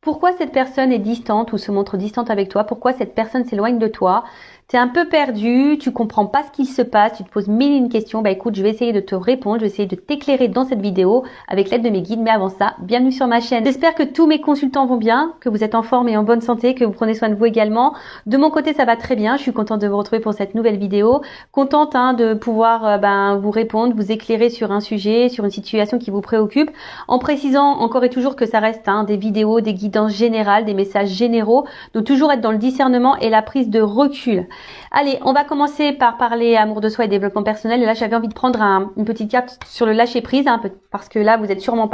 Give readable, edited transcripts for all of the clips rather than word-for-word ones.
pourquoi cette personne est distante ou se montre distante avec toi, pourquoi cette personne s'éloigne de toi. Tu es un peu perdu, tu comprends pas ce qu'il se passe, tu te poses mille et une questions. Bah écoute, je vais essayer de te répondre, je vais essayer de t'éclairer dans cette vidéo avec l'aide de mes guides. Mais avant ça, bienvenue sur ma chaîne. J'espère que tous mes consultants vont bien, que vous êtes en forme et en bonne santé, que vous prenez soin de vous également. De mon côté, ça va très bien. Je suis contente de vous retrouver pour cette nouvelle vidéo. Contente de pouvoir vous répondre, vous éclairer sur un sujet, sur une situation qui vous préoccupe. En précisant encore et toujours que ça reste des vidéos, des guidances générales, des messages généraux. Donc toujours être dans le discernement et la prise de recul. Allez, on va commencer par parler amour de soi et développement personnel. Et là, j'avais envie de prendre une petite carte sur le lâcher prise, parce que là, vous êtes sûrement,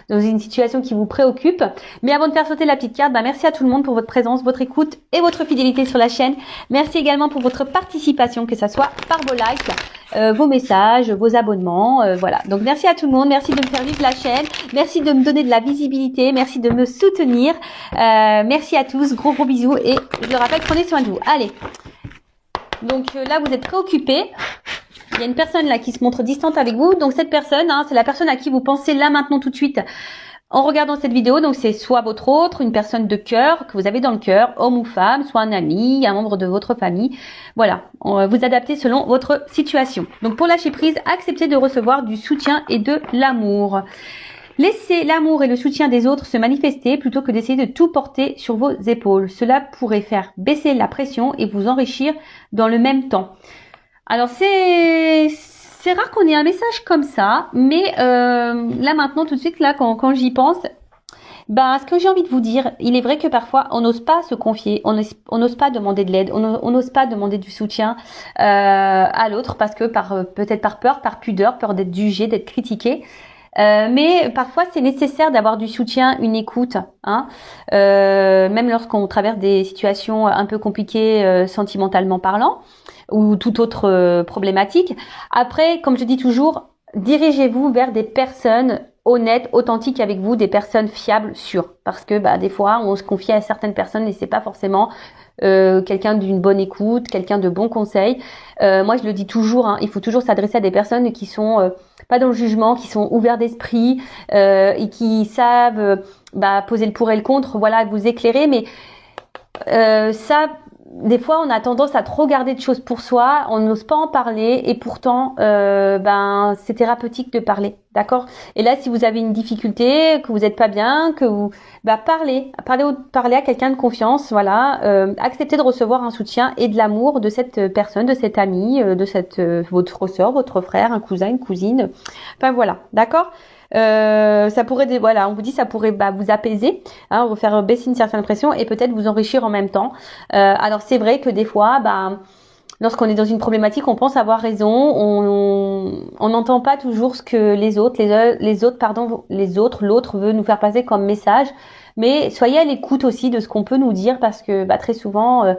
dans une situation qui vous préoccupe. Mais avant de faire sauter la petite carte, merci à tout le monde pour votre présence, votre écoute et votre fidélité sur la chaîne. Merci également pour votre participation, que ça soit par vos likes, vos messages, vos abonnements, voilà. Donc merci à tout le monde, merci de me faire vivre la chaîne, merci de me donner de la visibilité, merci de me soutenir. Merci à tous, gros bisous et je le rappelle, prenez soin de vous. Allez. Donc là, vous êtes préoccupé. Il y a une personne là qui se montre distante avec vous. Donc cette personne, c'est la personne à qui vous pensez là, maintenant, tout de suite, en regardant cette vidéo. Donc c'est soit votre autre, une personne de cœur que vous avez dans le cœur, homme ou femme, soit un ami, un membre de votre famille. Voilà, vous adaptez selon votre situation. Donc pour lâcher prise, acceptez de recevoir du soutien et de l'amour. Laissez l'amour et le soutien des autres se manifester plutôt que d'essayer de tout porter sur vos épaules. Cela pourrait faire baisser la pression et vous enrichir dans le même temps. Alors c'est rare qu'on ait un message comme ça, mais là maintenant tout de suite là quand j'y pense, ce que j'ai envie de vous dire, il est vrai que parfois on n'ose pas se confier, on n'ose pas demander de l'aide, on n'ose pas demander du soutien à l'autre parce que peut-être par peur, par pudeur, peur d'être jugé, d'être critiqué. Mais parfois c'est nécessaire d'avoir du soutien, une écoute, même lorsqu'on traverse des situations un peu compliquées sentimentalement parlant ou toute autre problématique. Après, comme je dis toujours, dirigez-vous vers des personnes honnêtes, authentiques avec vous, des personnes fiables, sûres, parce que des fois on se confie à certaines personnes et c'est pas forcément quelqu'un d'une bonne écoute, quelqu'un de bons conseils. Moi je le dis toujours, il faut toujours s'adresser à des personnes qui sont pas dans le jugement, qui sont ouverts d'esprit et qui savent poser le pour et le contre, voilà, vous éclairer. Mais ça, des fois on a tendance à trop garder de choses pour soi, on n'ose pas en parler et pourtant c'est thérapeutique de parler, d'accord? Et là si vous avez une difficulté, que vous n'êtes pas bien, que vous parlez à quelqu'un de confiance, voilà, acceptez de recevoir un soutien et de l'amour de cette personne, de cet ami, de votre soeur, votre frère, un cousin, une cousine, enfin voilà, d'accord? Ça pourrait, on vous dit, ça pourrait vous apaiser, vous faire baisser une certaine pression et peut-être vous enrichir en même temps. Alors c'est vrai que des fois, lorsqu'on est dans une problématique, on pense avoir raison, on n'entend pas toujours ce que l'autre veut nous faire passer comme message. Mais soyez à l'écoute aussi de ce qu'on peut nous dire parce que très souvent,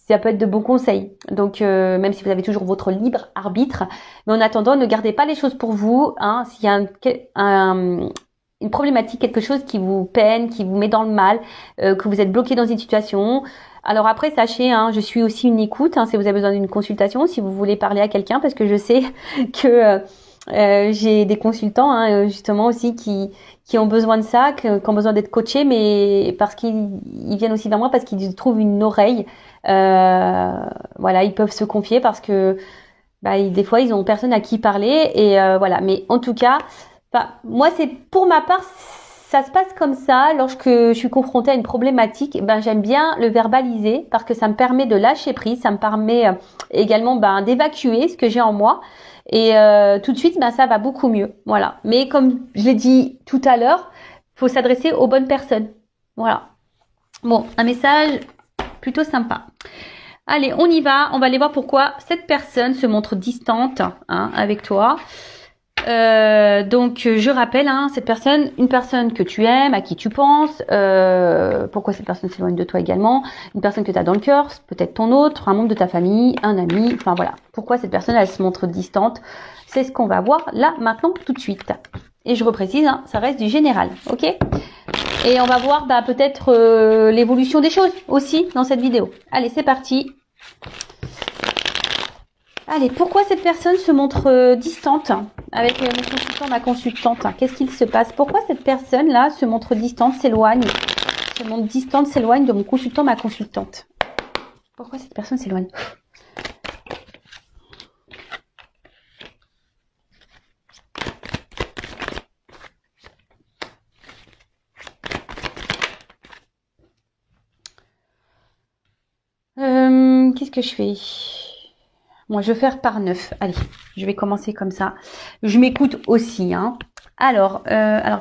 ça peut être de bons conseils. Donc même si vous avez toujours votre libre arbitre, mais en attendant, ne gardez pas les choses pour vous. S'il y a une problématique, quelque chose qui vous peine, qui vous met dans le mal, que vous êtes bloqué dans une situation. Alors après, sachez, je suis aussi une écoute. Si vous avez besoin d'une consultation, si vous voulez parler à quelqu'un, parce que je sais que j'ai des consultants justement aussi qui ont besoin de ça, qui ont besoin d'être coachés, mais parce qu'ils viennent aussi vers moi parce qu'ils trouvent une oreille. Voilà, ils peuvent se confier parce que des fois ils ont personne à qui parler et voilà. Mais en tout cas, moi c'est pour ma part, ça se passe comme ça. Lorsque je suis confrontée à une problématique, j'aime bien le verbaliser parce que ça me permet de lâcher prise, ça me permet également d'évacuer ce que j'ai en moi. Et tout de suite, ça va beaucoup mieux. Voilà. Mais comme je l'ai dit tout à l'heure, faut s'adresser aux bonnes personnes. Voilà. Bon, un message plutôt sympa. Allez, on y va. On va aller voir pourquoi cette personne se montre distante avec toi. Donc je rappelle, cette personne, une personne que tu aimes, à qui tu penses, pourquoi cette personne s'éloigne de toi également, une personne que tu as dans le cœur, peut-être ton autre, un membre de ta famille, un ami, enfin voilà, pourquoi cette personne elle se montre distante, c'est ce qu'on va voir là maintenant tout de suite. Et je reprécise, ça reste du général, ok? Et on va voir peut-être l'évolution des choses aussi dans cette vidéo. Allez, c'est parti. Allez, pourquoi cette personne se montre distante avec mon consultant, ma consultante? Qu'est-ce qu'il se passe? Pourquoi cette personne-là se montre distante, s'éloigne, se montre distante, s'éloigne de mon consultant, ma consultante? Pourquoi cette personne s'éloigne? Qu'est-ce que je fais? Moi, je vais faire par 9. Allez, je vais commencer comme ça. Je m'écoute aussi, hein. Alors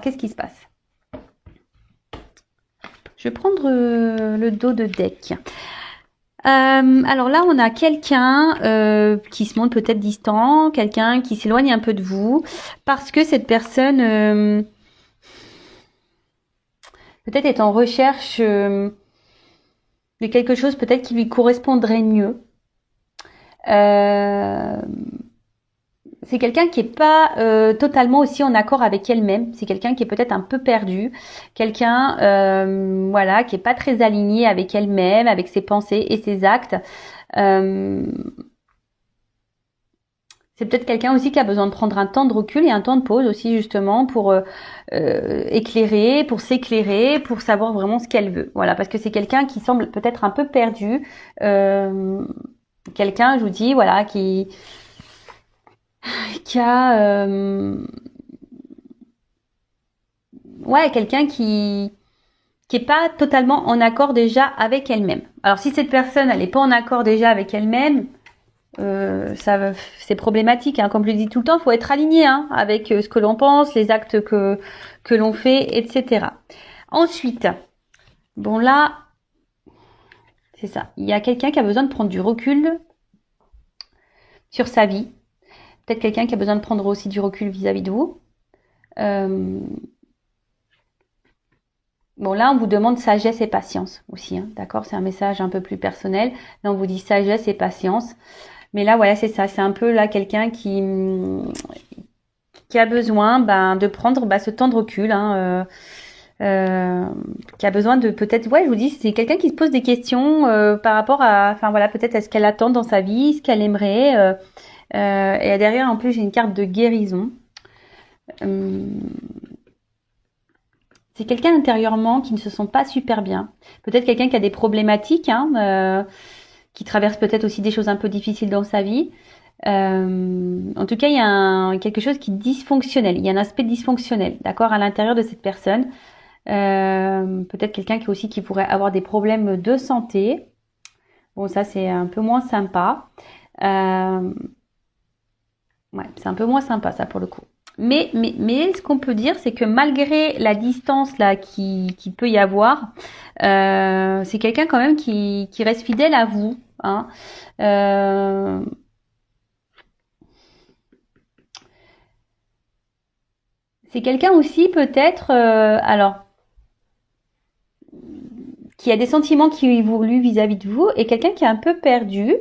qu'est-ce qui se passe? Je vais prendre le dos de deck. Alors là, on a quelqu'un qui se montre peut-être distant, quelqu'un qui s'éloigne un peu de vous, parce que cette personne peut-être est en recherche de quelque chose peut-être qui lui correspondrait mieux. C'est quelqu'un qui est pas totalement aussi en accord avec elle-même. C'est quelqu'un qui est peut-être un peu perdu, quelqu'un voilà, qui est pas très aligné avec elle-même, avec ses pensées et ses actes. C'est peut-être quelqu'un aussi qui a besoin de prendre un temps de recul et un temps de pause aussi justement pour éclairer, pour s'éclairer, pour savoir vraiment ce qu'elle veut. Voilà, parce que c'est quelqu'un qui semble peut-être un peu perdu. Quelqu'un, je vous dis, voilà, qui a ouais, quelqu'un qui est pas totalement en accord déjà avec elle-même. Alors si cette personne elle est pas en accord déjà avec elle-même, ça c'est problématique, hein. Comme je le dis tout le temps, il faut être aligné, hein, avec ce que l'on pense, les actes que l'on fait, etc. Ensuite, bon là, c'est ça. Il y a quelqu'un qui a besoin de prendre du recul sur sa vie. Peut-être quelqu'un qui a besoin de prendre aussi du recul vis-à-vis de vous. Bon, là, on vous demande sagesse et patience aussi, hein, d'accord? C'est un message un peu plus personnel. Là, on vous dit sagesse et patience. Mais là, voilà, c'est ça. C'est un peu là quelqu'un qui a besoin de prendre ce temps de recul, hein, qui a besoin de peut-être, ouais, je vous dis, c'est quelqu'un qui se pose des questions par rapport à, enfin voilà, peut-être à ce qu'elle attend dans sa vie, ce qu'elle aimerait. Et derrière, en plus, j'ai une carte de guérison. C'est quelqu'un intérieurement qui ne se sent pas super bien. Peut-être quelqu'un qui a des problématiques, hein, qui traverse peut-être aussi des choses un peu difficiles dans sa vie. En tout cas, il y a quelque chose qui est dysfonctionnel. Il y a un aspect dysfonctionnel, d'accord, à l'intérieur de cette personne. Peut-être quelqu'un qui pourrait avoir des problèmes de santé. Bon, ça c'est un peu moins sympa. Ouais, c'est un peu moins sympa ça pour le coup. Mais ce qu'on peut dire, c'est que malgré la distance là qui peut y avoir, c'est quelqu'un quand même qui reste fidèle à vous, hein. C'est quelqu'un aussi peut-être, alors, qui a des sentiments qui évoluent vis-à-vis de vous et quelqu'un qui est un peu perdu.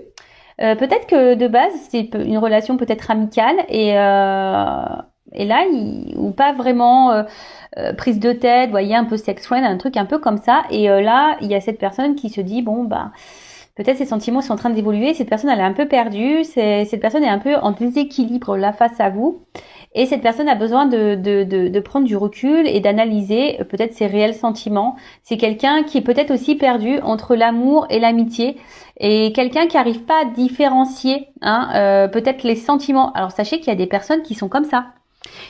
Peut-être que de base c'est une relation peut-être amicale et là ou pas vraiment prise de tête, vous voyez, un peu sex friend, un truc un peu comme ça. Et là il y a cette personne qui se dit bon peut-être ses sentiments sont en train d'évoluer, cette personne elle est un peu perdue, cette personne est un peu en déséquilibre là face à vous. Et cette personne a besoin de prendre du recul et d'analyser peut-être ses réels sentiments. C'est quelqu'un qui est peut-être aussi perdu entre l'amour et l'amitié. Et quelqu'un qui n'arrive pas à différencier, hein, peut-être les sentiments. Alors sachez qu'il y a des personnes qui sont comme ça.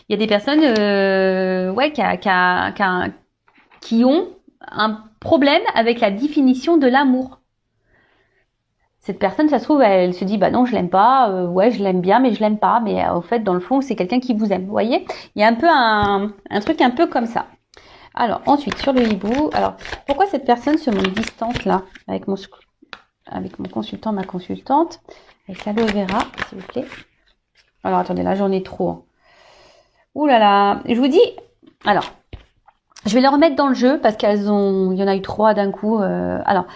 Il y a des personnes ouais, qui ont un problème avec la définition de l'amour. Cette personne, ça se trouve, elle se dit bah non, je l'aime pas, ouais, je l'aime bien, mais je l'aime pas. Mais au fait, dans le fond, c'est quelqu'un qui vous aime. Vous voyez, il y a un peu un truc un peu comme ça. Alors ensuite, sur le hibou, alors pourquoi cette personne se montre distante là avec mon consultant, ma consultante, avec l'aloe vera, s'il vous plaît. Alors attendez, là j'en ai trop. Hein. Ouh là là, je vous dis, alors, je vais les remettre dans le jeu parce il y en a eu 3 d'un coup. Alors.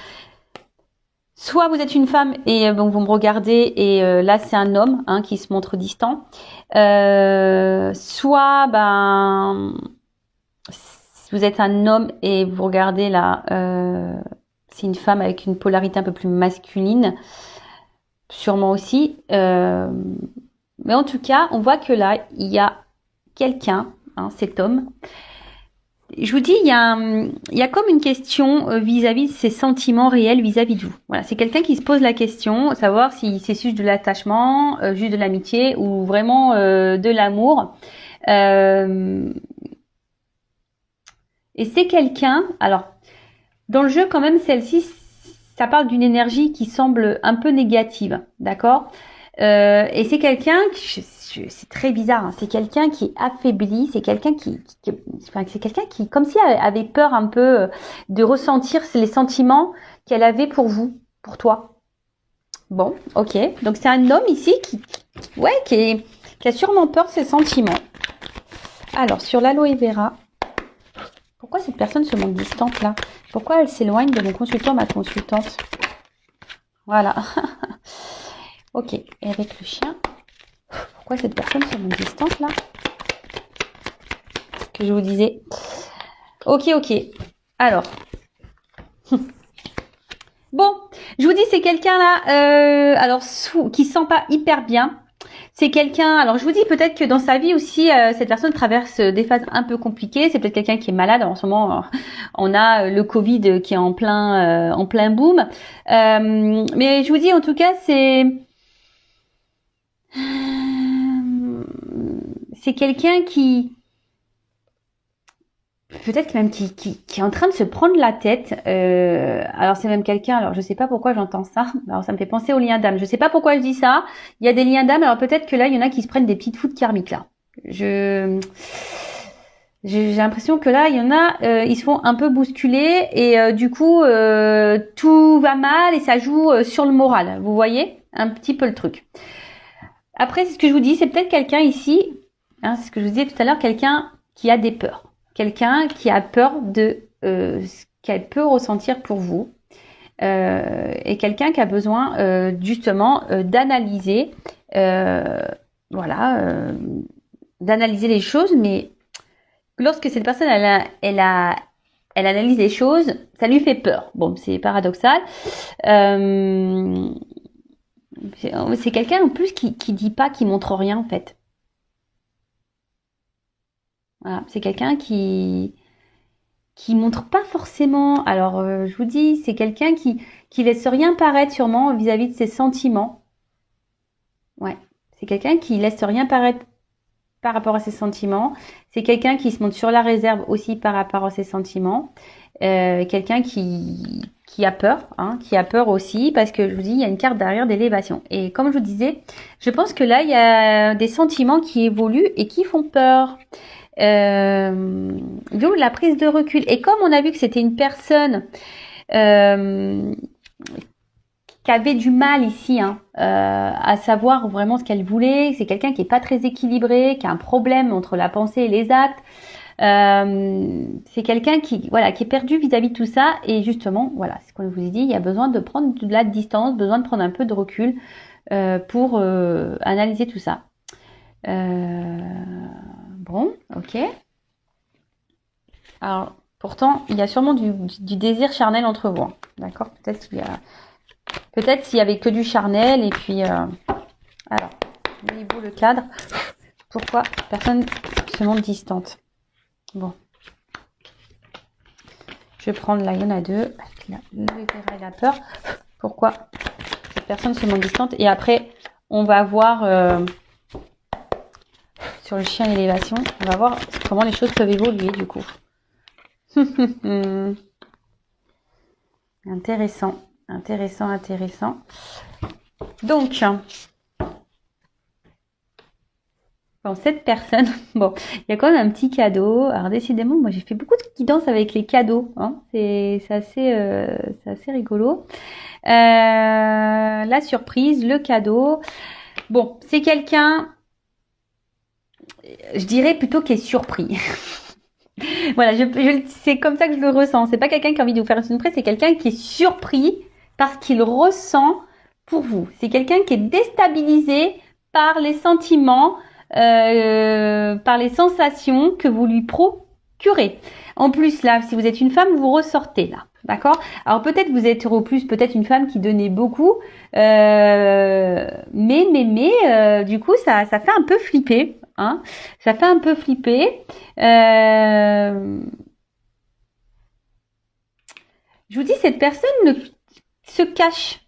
Soit vous êtes une femme et donc vous me regardez et là c'est un homme, hein, qui se montre distant. Soit si vous êtes un homme et vous regardez là, c'est une femme avec une polarité un peu plus masculine. sûrement aussi. Mais en tout cas, on voit que là, il y a quelqu'un, hein, cet homme. Je vous dis, il y a comme une question vis-à-vis de ses sentiments réels vis-à-vis de vous. Voilà, c'est quelqu'un qui se pose la question, savoir si c'est juste de l'attachement, juste de l'amitié ou vraiment de l'amour. Et c'est quelqu'un, alors, dans le jeu quand même, celle-ci, ça parle d'une énergie qui semble un peu négative, d'accord? Et c'est quelqu'un, c'est très bizarre, hein, c'est quelqu'un qui est affaibli, c'est quelqu'un enfin, c'est quelqu'un qui, comme si elle avait peur un peu de ressentir les sentiments qu'elle avait pour vous, pour toi. Bon, ok. Donc c'est un homme ici qui a sûrement peur de ses sentiments. Alors sur l'aloe vera, pourquoi cette personne se montre distante là? Pourquoi elle s'éloigne de mon consultant, ma consultante? Voilà. Ok. Et avec le chien, pourquoi cette personne se montre distante là? Ce que je vous disais. Ok. Alors. Bon, je vous dis, c'est quelqu'un là, alors qui se sent pas hyper bien. C'est quelqu'un, alors je vous dis peut-être que dans sa vie aussi, cette personne traverse des phases un peu compliquées. C'est peut-être quelqu'un qui est malade. En ce moment, on a le Covid qui est en plein boom. Mais je vous dis en tout cas, c'est quelqu'un qui peut-être même qui est en train de se prendre la tête. Alors c'est même quelqu'un, alors je sais pas pourquoi j'entends ça. Alors ça me fait penser aux liens d'âme. Je sais pas pourquoi je dis ça. Il y a des liens d'âme, alors peut-être que là, il y en a qui se prennent des petites foudres karmiques là. J'ai l'impression que là, il y en a, ils se font un peu bousculer et du coup, tout va mal et ça joue sur le moral. Vous voyez un petit peu le truc. Après, c'est ce que je vous dis, c'est peut-être quelqu'un ici, hein, c'est ce que je vous disais tout à l'heure, quelqu'un qui a des peurs. Quelqu'un qui a peur de ce qu'elle peut ressentir pour vous. Et quelqu'un qui a besoin justement d'analyser, d'analyser les choses, mais lorsque cette personne elle analyse les choses, ça lui fait peur. Bon, c'est paradoxal. C'est quelqu'un en plus qui dit pas, qui montre rien en fait. Voilà, c'est quelqu'un qui montre pas forcément. Alors, je vous dis, c'est quelqu'un qui laisse rien paraître sûrement vis-à-vis de ses sentiments. Ouais, c'est quelqu'un qui laisse rien paraître par rapport à ses sentiments. C'est quelqu'un qui se montre sur la réserve aussi par rapport à ses sentiments. Quelqu'un qui a peur, hein, qui a peur aussi, parce que je vous dis, il y a une carte derrière d'élévation. Et comme je vous disais, je pense que là, il y a des sentiments qui évoluent et qui font peur. D'où la prise de recul. Et comme on a vu que c'était une personne qui avait du mal ici à savoir vraiment ce qu'elle voulait, c'est quelqu'un qui est pas très équilibré, qui a un problème entre la pensée et les actes. C'est quelqu'un qui est perdu vis-à-vis de tout ça. Et justement, voilà, c'est ce qu'on vous a dit, il y a besoin de prendre de la distance, besoin de prendre un peu de recul pour analyser tout ça. Bon, ok. Alors, pourtant, il y a sûrement du désir charnel entre vous. D'accord? Peut-être s'il y avait que du charnel et puis alors, voyez-vous le cadre? Pourquoi personne se montre distante? Bon. Je vais prendre là, il y en a deux. Le la peur. Pourquoi cette personne se montre distante? Et après, on va voir sur le chien élévation, on va voir comment les choses peuvent évoluer du coup. Intéressant. Donc, bon, cette personne, bon, il y a quand même un petit cadeau. Alors décidément, moi j'ai fait beaucoup de guidance avec les cadeaux. Hein. C'est assez rigolo. La surprise, le cadeau. Bon, c'est quelqu'un, je dirais plutôt qui est surpris. Voilà, c'est comme ça que je le ressens. C'est pas quelqu'un qui a envie de vous faire une surprise, c'est quelqu'un qui est surpris parce qu'il ressent pour vous. C'est quelqu'un qui est déstabilisé par les sentiments, par les sensations que vous lui purée. En plus, là, si vous êtes une femme, vous ressortez là. D'accord? Alors peut-être vous êtes au plus, peut-être une femme qui donnait beaucoup, du coup ça fait un peu flipper, hein? Ça fait un peu flipper. Je vous dis, cette personne se cache,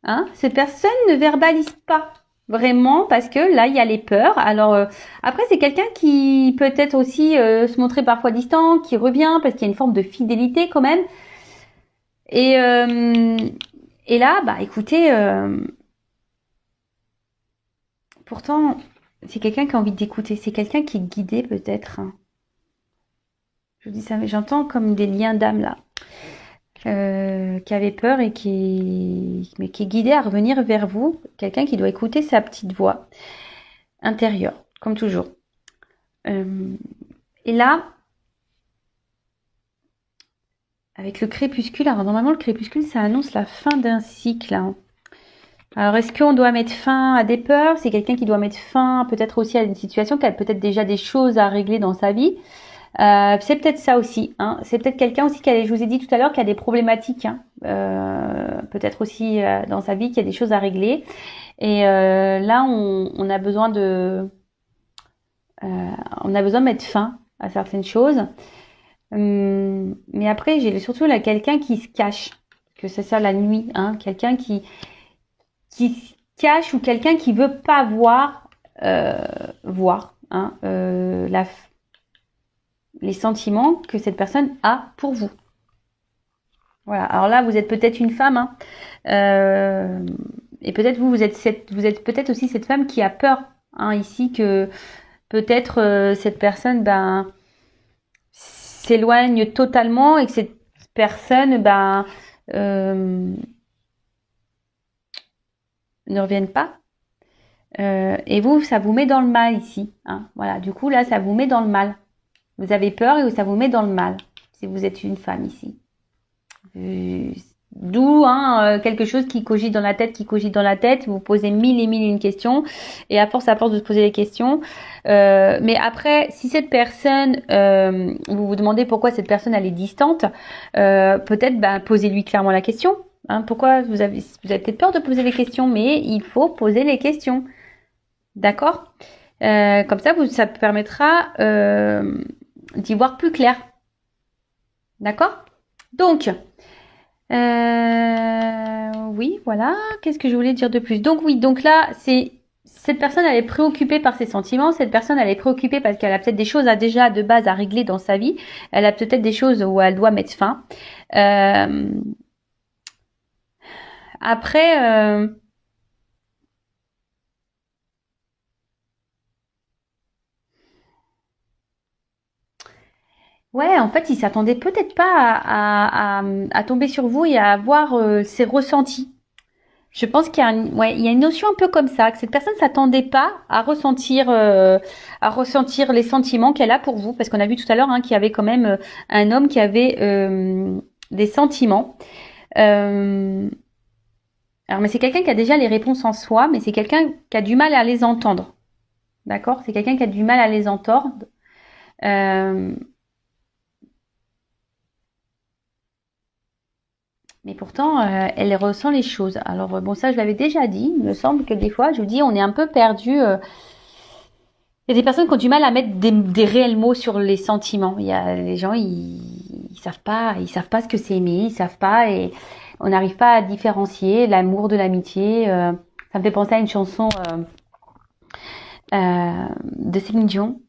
hein? Cette personne ne verbalise pas vraiment parce que là il y a les peurs. Alors après c'est quelqu'un qui peut être aussi se montrer parfois distant, qui revient parce qu'il y a une forme de fidélité quand même. Et là, bah écoutez, pourtant c'est quelqu'un qui a envie d'écouter, c'est quelqu'un qui est guidé peut-être, hein. Je vous dis ça, mais j'entends comme des liens d'âme là, qui avait peur et qui est guidé à revenir vers vous, quelqu'un qui doit écouter sa petite voix intérieure, comme toujours. Et là, avec le crépuscule, alors normalement le crépuscule ça annonce la fin d'un cycle, hein. Alors est-ce qu'on doit mettre fin à des peurs? C'est quelqu'un qui doit mettre fin peut-être aussi à une situation, qui a peut-être déjà des choses à régler dans sa vie. C'est peut-être ça aussi, hein. C'est peut-être quelqu'un aussi je vous ai dit tout à l'heure, qui a des problématiques, hein. Peut-être aussi dans sa vie, qui a des choses à régler. Et là, on a besoin de mettre fin à certaines choses. Mais après, j'ai surtout là quelqu'un qui se cache, que c'est ça la nuit, hein. Quelqu'un qui se cache, ou quelqu'un qui veut pas voir, hein, les sentiments que cette personne a pour vous. Voilà. Alors là, vous êtes peut-être une femme, hein, et peut-être vous êtes peut-être aussi cette femme qui a peur, hein, ici, que peut-être cette personne, s'éloigne totalement, et que cette personne, ne revienne pas. Et vous, ça vous met dans le mal ici, hein. Voilà. Du coup, là, ça vous met dans le mal. Vous avez peur et ça vous met dans le mal, si vous êtes une femme ici. D'où quelque chose qui cogite dans la tête, vous posez mille et une questions, et à force de se poser les questions, mais après, si cette personne, vous vous demandez pourquoi cette personne elle est distante, peut-être posez-lui clairement la question, hein. Pourquoi vous avez peut-être peur de poser les questions, mais il faut poser les questions, d'accord? Comme ça, ça permettra d'y voir plus clair. D'accord? Donc, oui, voilà. Qu'est-ce que je voulais dire de plus? Donc oui, donc là, cette personne, elle est préoccupée par ses sentiments. Cette personne, elle est préoccupée parce qu'elle a peut-être des choses déjà de base à régler dans sa vie. Elle a peut-être des choses où elle doit mettre fin. Après, ouais, en fait, il s'attendait peut-être pas à tomber sur vous et à avoir ses ressentis. Je pense qu'il y a il y a une notion un peu comme ça, que cette personne s'attendait pas à ressentir les sentiments qu'elle a pour vous, parce qu'on a vu tout à l'heure, hein, qu'il y avait quand même un homme qui avait des sentiments. Alors, mais c'est quelqu'un qui a déjà les réponses en soi, mais c'est quelqu'un qui a du mal à les entendre. D'accord? C'est quelqu'un qui a du mal à les entendre. Mais pourtant, elle ressent les choses. Alors bon, ça je l'avais déjà dit. Il me semble que des fois, je vous dis, on est un peu perdu. Il y a des personnes qui ont du mal à mettre des réels mots sur les sentiments. Il y a les gens, ils savent pas ce que c'est aimer, ils savent pas, et on n'arrive pas à différencier l'amour de l'amitié. Ça me fait penser à une chanson de Céline Dion,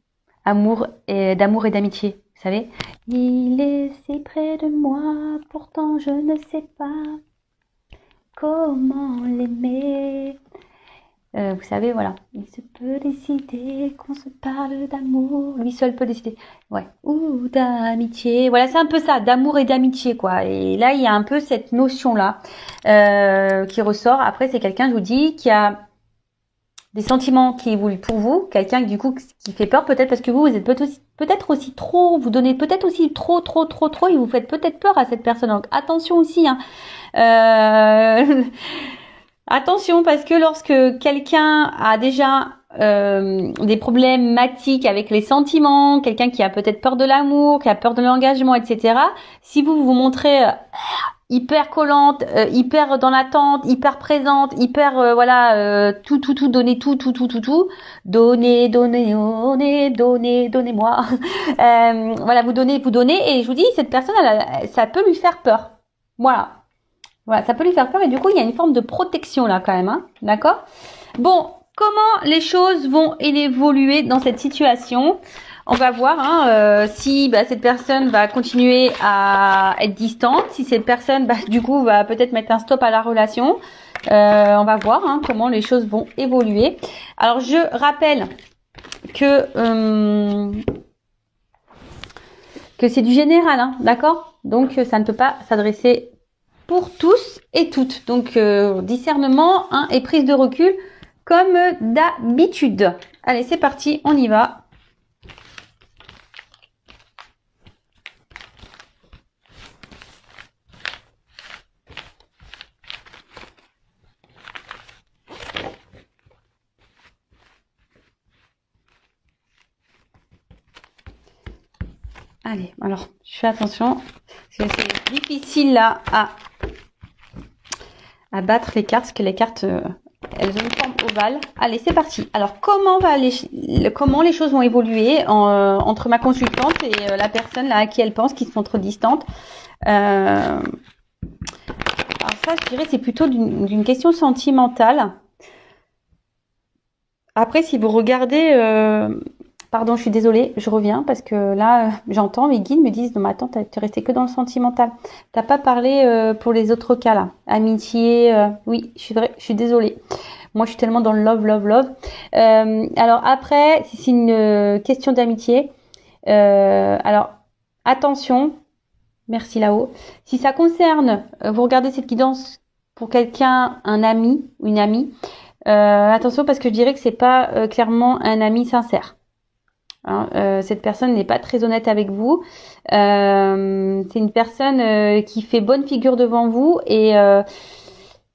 d'amour et d'amitié. Vous savez, il est si près de moi, pourtant je ne sais pas comment l'aimer. Vous savez, voilà, il se peut décider qu'on se parle d'amour, lui seul peut décider, ouais, ou d'amitié. Voilà, c'est un peu ça, d'amour et d'amitié, quoi. Et là, il y a un peu cette notion-là qui ressort. Après, c'est quelqu'un, je vous dis, qui a des sentiments qui évoluent pour vous, quelqu'un du coup qui fait peur, peut-être parce que vous êtes peut-être aussi trop, vous donnez peut-être aussi trop, et vous faites peut-être peur à cette personne. Donc attention aussi, hein. Attention, parce que lorsque quelqu'un a déjà des problématiques avec les sentiments, quelqu'un qui a peut-être peur de l'amour, qui a peur de l'engagement, etc. Si vous vous montrez hyper collante, hyper dans l'attente, hyper présente, hyper tout donner tout, donnez-moi. Voilà, vous donnez et je vous dis cette personne ça peut lui faire peur. Voilà, ça peut lui faire peur et du coup il y a une forme de protection là quand même, hein, d'accord? Bon, comment les choses vont évoluer dans cette situation? On va voir si cette personne va continuer à être distante, si cette personne du coup va peut-être mettre un stop à la relation. On va voir comment les choses vont évoluer. Alors je rappelle que c'est du général, d'accord? Donc ça ne peut pas s'adresser pour tous et toutes. Donc discernement et prise de recul comme d'habitude. Allez, c'est parti, on y va. Allez, alors, je fais attention, parce que c'est difficile là à battre les cartes, parce que les cartes, elles ont une forme ovale. Allez, c'est parti. Alors, comment les choses vont évoluer entre ma consultante et la personne là à qui elle pense, qui se montre distante. Alors ça, je dirais, c'est plutôt d'une question sentimentale. Après, si vous regardez... Pardon, je suis désolée, je reviens parce que là, j'entends mes guides me disent non mais attends, t'es resté que dans le sentimental. T'as pas parlé pour les autres cas là, amitié. Oui, je suis désolée. Moi, je suis tellement dans le love. Alors après, si c'est une question d'amitié, alors attention, merci là-haut. Si ça concerne, vous regardez cette guidance pour quelqu'un, un ami ou une amie, attention parce que je dirais que c'est pas clairement un ami sincère. Cette personne n'est pas très honnête avec vous. C'est une personne qui fait bonne figure devant vous et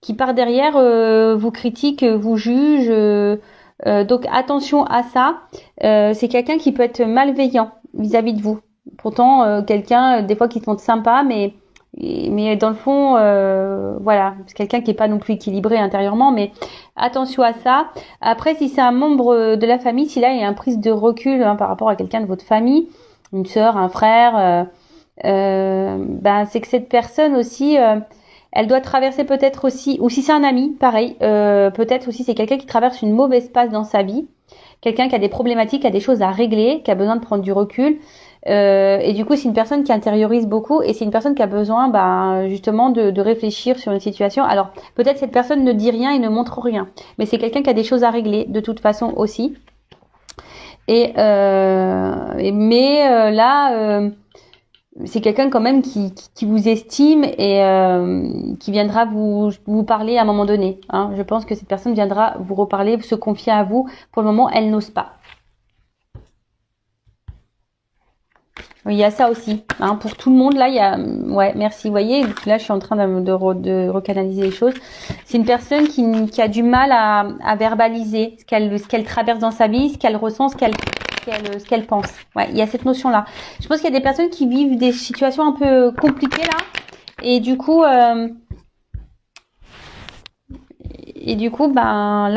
qui par derrière vous critique, vous juge. Donc attention à ça. C'est quelqu'un qui peut être malveillant vis-à-vis de vous. Pourtant, quelqu'un des fois qui se montre sympa, mais dans le fond, voilà, c'est quelqu'un qui est pas non plus équilibré intérieurement, mais attention à ça. Après, si c'est un membre de la famille, si là il y a une prise de recul par rapport à quelqu'un de votre famille, une sœur, un frère, c'est que cette personne aussi, elle doit traverser peut-être aussi, ou si c'est un ami, pareil, peut-être aussi c'est quelqu'un qui traverse une mauvaise passe dans sa vie, quelqu'un qui a des problématiques, qui a des choses à régler, qui a besoin de prendre du recul. Et du coup, c'est une personne qui intériorise beaucoup et c'est une personne qui a besoin justement de réfléchir sur une situation. Alors, peut-être cette personne ne dit rien et ne montre rien, mais c'est quelqu'un qui a des choses à régler de toute façon aussi. Mais là, c'est quelqu'un quand même qui vous estime et qui viendra vous parler à un moment donné. Je pense que cette personne viendra vous reparler, se confier à vous. Pour le moment, elle n'ose pas. Oui, il y a ça aussi. Pour tout le monde, là, il y a... Ouais, merci. Vous voyez, là, je suis en train de recanaliser les choses. C'est une personne qui a du mal à verbaliser ce qu'elle traverse dans sa vie, ce qu'elle ressent, ce qu'elle pense. Ouais, il y a cette notion-là. Je pense qu'il y a des personnes qui vivent des situations un peu compliquées, là. Et du coup... là,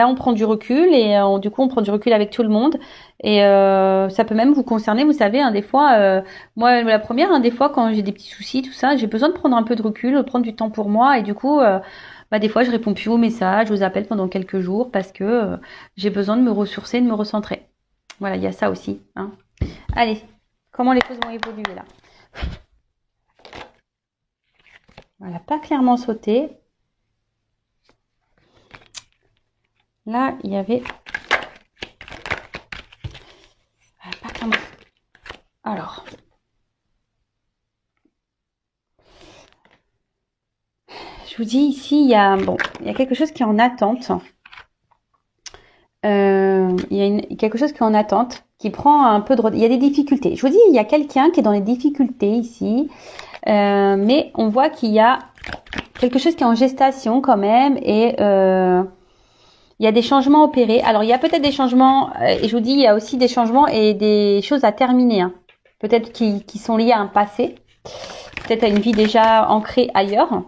on prend du recul et du coup, on prend du recul avec tout le monde. Et ça peut même vous concerner, vous savez, des fois, moi, la première, des fois, quand j'ai des petits soucis, tout ça, j'ai besoin de prendre un peu de recul, de prendre du temps pour moi. Et du coup, des fois, je réponds plus aux messages, aux appels pendant quelques jours parce que j'ai besoin de me ressourcer, de me recentrer. Voilà, il y a ça aussi. Allez, comment les choses vont évoluer là? Voilà, pas clairement sauté. Là, il y avait... Pas clairement. Alors... Je vous dis ici, il y a quelque chose qui est en attente. Il y a quelque chose qui est en attente, qui prend un peu de... Il y a des difficultés. Je vous dis, il y a quelqu'un qui est dans les difficultés ici. Mais on voit qu'il y a quelque chose qui est en gestation quand même. Et Il y a des changements opérés. Alors, il y a peut-être des changements, et je vous dis, il y a aussi des changements et des choses à terminer. Hein. Peut-être qui sont liés à un passé, peut-être à une vie déjà ancrée ailleurs.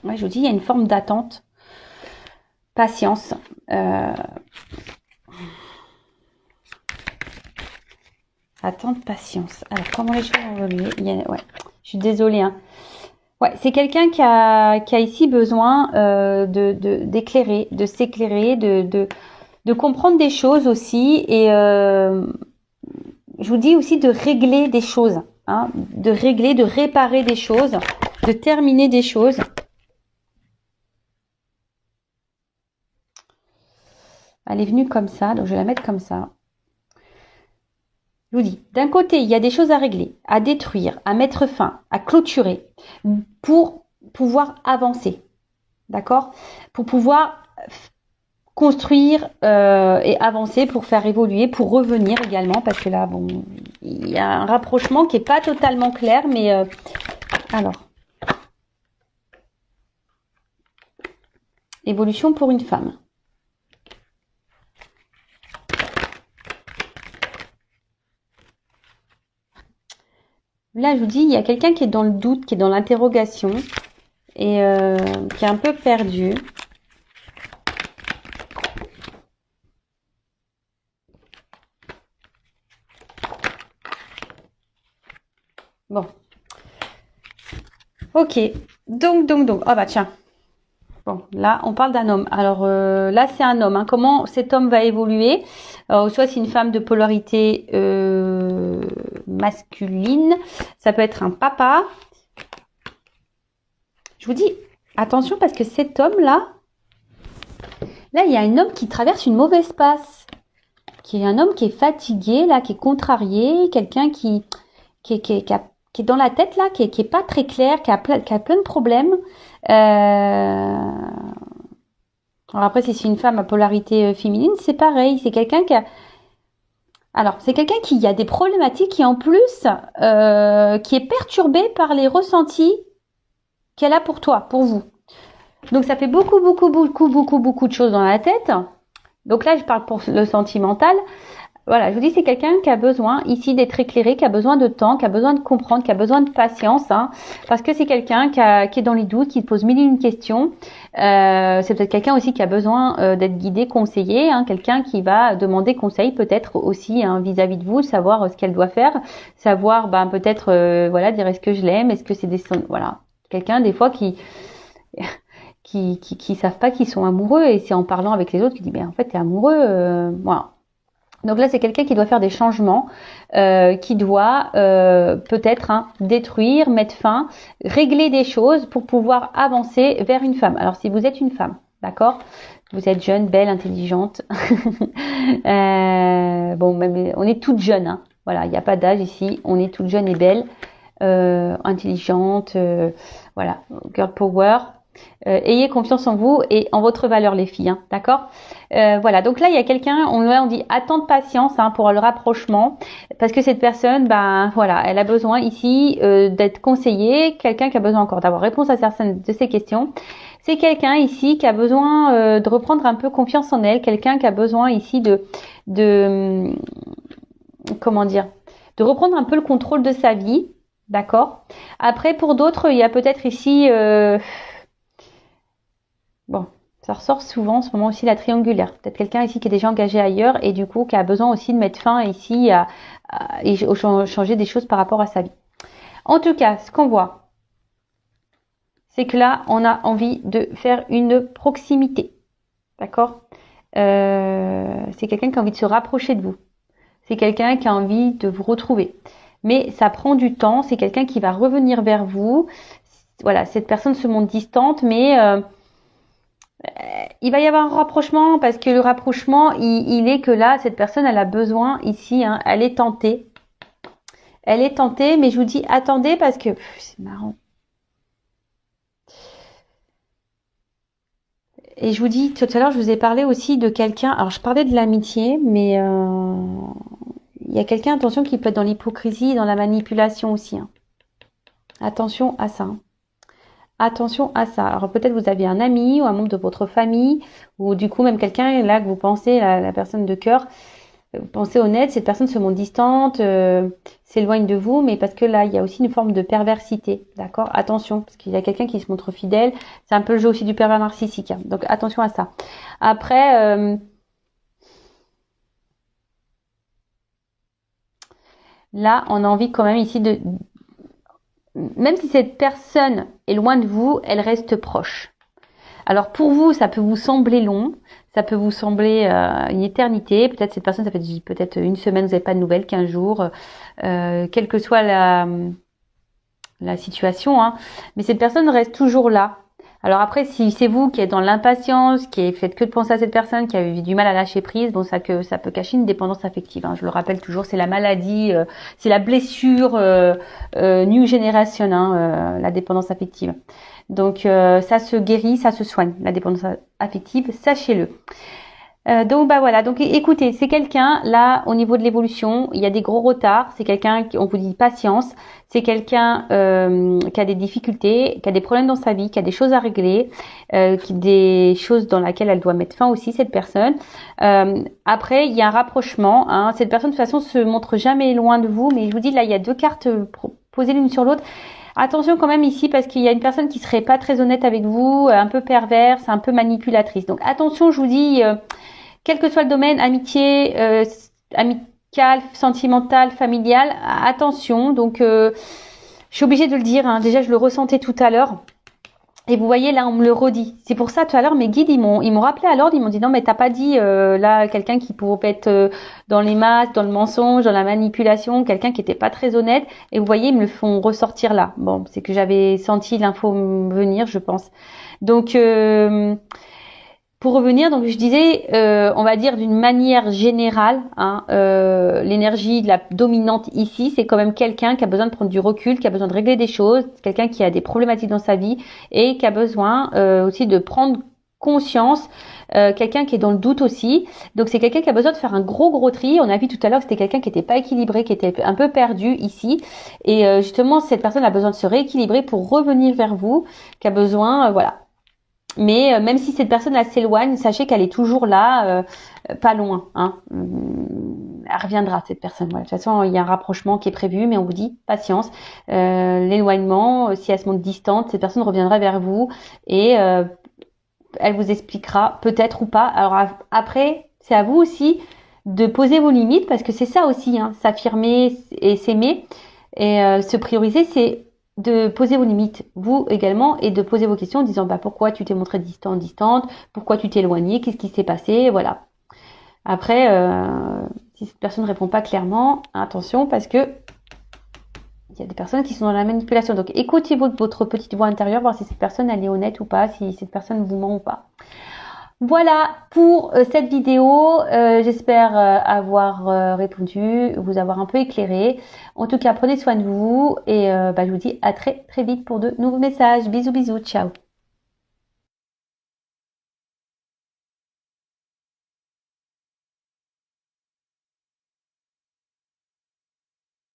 Ouais, je vous dis, il y a une forme d'attente, patience. Attente, patience. Alors, comment les choses ont évolué? Ouais, je suis désolée. Hein. Ouais, c'est quelqu'un qui a ici besoin d'éclairer, de s'éclairer, de comprendre des choses aussi. Et je vous dis aussi de régler des choses. Hein, de régler, de réparer des choses, de terminer des choses. Elle est venue comme ça, donc je vais la mettre comme ça. Je vous dis, d'un côté, il y a des choses à régler, à détruire, à mettre fin, à clôturer, pour pouvoir avancer. D'accord? Pour pouvoir construire et avancer, pour faire évoluer, pour revenir également, parce que là, bon, il y a un rapprochement qui n'est pas totalement clair, mais alors. Évolution pour une femme. Là, je vous dis, il y a quelqu'un qui est dans le doute, qui est dans l'interrogation et qui est un peu perdu. Bon. Ok. Donc. Oh bah tiens. Bon, là, on parle d'un homme. Alors là, c'est un homme. Hein. Comment cet homme va évoluer? Soit c'est une femme de polarité masculine. Ça peut être un papa. Je vous dis, attention parce que cet homme-là, là, il y a un homme qui traverse une mauvaise passe. Qui est un homme qui est fatigué, là, qui est contrarié. Quelqu'un qui est dans la tête, là, qui est pas très clair, qui a plein de problèmes. Alors après, si c'est une femme à polarité féminine, c'est pareil. C'est quelqu'un qui a... Alors, c'est quelqu'un qui a des problématiques et en plus, qui est perturbé par les ressentis qu'elle a pour toi, pour vous. Donc, ça fait beaucoup de choses dans la tête. Donc là, je parle pour le sentimental. Voilà, je vous dis, c'est quelqu'un qui a besoin ici d'être éclairé, qui a besoin de temps, qui a besoin de comprendre, qui a besoin de patience, hein, parce que c'est quelqu'un qui est dans les doutes, qui pose mille et une questions. C'est peut-être quelqu'un aussi qui a besoin d'être guidé, conseillé, hein, quelqu'un qui va demander conseil peut-être aussi hein, vis-à-vis de vous, savoir ce qu'elle doit faire, savoir peut-être voilà dire est-ce que je l'aime, est-ce que c'est des voilà quelqu'un des fois qui savent pas qu'ils sont amoureux et c'est en parlant avec les autres qui dit en fait t'es amoureux, voilà. Donc là, c'est quelqu'un qui doit faire des changements, qui doit peut-être détruire, mettre fin, régler des choses pour pouvoir avancer vers une femme. Alors, si vous êtes une femme, d'accord, vous êtes jeune, belle, intelligente. Bon, même, on est toutes jeunes. Hein. Voilà, il n'y a pas d'âge ici. On est toutes jeunes et belles, intelligentes. Voilà, girl power. Ayez confiance en vous et en votre valeur les filles, hein, d'accord voilà, donc là il y a quelqu'un, on dit attendre patience hein, pour le rapprochement parce que cette personne, voilà, elle a besoin ici d'être conseillée, quelqu'un qui a besoin encore d'avoir réponse à certaines de ses questions. C'est quelqu'un ici qui a besoin de reprendre un peu confiance en elle, quelqu'un qui a besoin ici de comment dire, de reprendre un peu le contrôle de sa vie, d'accord. Après pour d'autres, il y a peut-être ici bon, ça ressort souvent en ce moment aussi la triangulaire. Peut-être quelqu'un ici qui est déjà engagé ailleurs et du coup qui a besoin aussi de mettre fin ici et changer des choses par rapport à sa vie. En tout cas, ce qu'on voit, c'est que là, on a envie de faire une proximité. D'accord c'est quelqu'un qui a envie de se rapprocher de vous. C'est quelqu'un qui a envie de vous retrouver. Mais ça prend du temps. C'est quelqu'un qui va revenir vers vous. Voilà, cette personne se montre distante, mais... il va y avoir un rapprochement parce que le rapprochement, il est que là, cette personne, elle a besoin ici, hein, elle est tentée. Elle est tentée, mais je vous dis, attendez parce que c'est marrant. Et je vous dis, tout à l'heure, je vous ai parlé aussi de quelqu'un. Alors, je parlais de l'amitié, mais il y a quelqu'un, attention, qui peut être dans l'hypocrisie, dans la manipulation aussi. Hein. Attention à ça. Hein. Attention à ça. Alors peut-être vous avez un ami ou un membre de votre famille ou du coup même quelqu'un là que vous pensez, la personne de cœur, vous pensez honnête, cette personne se montre distante, s'éloigne de vous, mais parce que là il y a aussi une forme de perversité, d'accord? Attention, parce qu'il y a quelqu'un qui se montre fidèle, c'est un peu le jeu aussi du pervers narcissique, hein. Donc attention à ça. Après, là on a envie quand même ici de, même si cette personne est loin de vous, elle reste proche. Alors pour vous, ça peut vous sembler long, ça peut vous sembler une éternité. Peut-être cette personne, ça fait peut-être une semaine, vous n'avez pas de nouvelles, 15 jours, quelle que soit la situation, hein. Mais cette personne reste toujours là. Alors après, si c'est vous qui êtes dans l'impatience, qui faites que de penser à cette personne, qui a eu du mal à lâcher prise, bon, ça peut cacher une dépendance affective, hein. Je le rappelle toujours, c'est la maladie, c'est la blessure new generation, hein, la dépendance affective. Donc ça se guérit, ça se soigne, la dépendance affective, sachez-le. Donc bah voilà, donc écoutez, c'est quelqu'un là au niveau de l'évolution, il y a des gros retards, c'est quelqu'un on vous dit patience, c'est quelqu'un qui a des difficultés, qui a des problèmes dans sa vie, qui a des choses à régler, des choses dans lesquelles elle doit mettre fin aussi cette personne. Après il y a un rapprochement, hein. Cette personne de toute façon se montre jamais loin de vous, mais je vous dis là il y a deux cartes posées l'une sur l'autre. Attention quand même ici parce qu'il y a une personne qui serait pas très honnête avec vous, un peu perverse, un peu manipulatrice. Donc attention, je vous dis, quel que soit le domaine, amitié, amical, sentimental, familial, attention. Donc je suis obligée de le dire, hein. Déjà je le ressentais tout à l'heure. Et vous voyez là, on me le redit. C'est pour ça tout à l'heure mes guides ils m'ont rappelé à l'ordre. Ils m'ont dit non mais t'as pas dit là quelqu'un qui pourrait être dans les masques, dans le mensonge, dans la manipulation, quelqu'un qui était pas très honnête. Et vous voyez ils me le font ressortir là. Bon c'est que j'avais senti l'info venir je pense. Donc pour revenir, donc je disais, on va dire d'une manière générale, hein, l'énergie de la dominante ici, c'est quand même quelqu'un qui a besoin de prendre du recul, qui a besoin de régler des choses, quelqu'un qui a des problématiques dans sa vie et qui a besoin aussi de prendre conscience, quelqu'un qui est dans le doute aussi. Donc c'est quelqu'un qui a besoin de faire un gros tri. On a vu tout à l'heure que c'était quelqu'un qui n'était pas équilibré, qui était un peu perdu ici. Et justement, cette personne a besoin de se rééquilibrer pour revenir vers vous, qui a besoin, voilà. Mais même si cette personne là s'éloigne, sachez qu'elle est toujours là, pas loin, hein. Elle reviendra cette personne. Voilà. De toute façon, il y a un rapprochement qui est prévu, mais on vous dit patience. L'éloignement, si elle se montre distante, cette personne reviendra vers vous et elle vous expliquera peut-être ou pas. Alors après, c'est à vous aussi de poser vos limites parce que c'est ça aussi, hein, s'affirmer et s'aimer et se prioriser, c'est de poser vos limites, vous également, et de poser vos questions en disant bah pourquoi tu t'es montré distante, pourquoi tu t'es éloigné, qu'est-ce qui s'est passé, voilà. Après, si cette personne ne répond pas clairement, attention parce que il y a des personnes qui sont dans la manipulation. Donc écoutez votre petite voix intérieure, voir si cette personne elle est honnête ou pas, si cette personne vous ment ou pas. Voilà pour cette vidéo. J'espère avoir répondu, vous avoir un peu éclairé. En tout cas, prenez soin de vous et je vous dis à très vite pour de nouveaux messages. Bisous, ciao.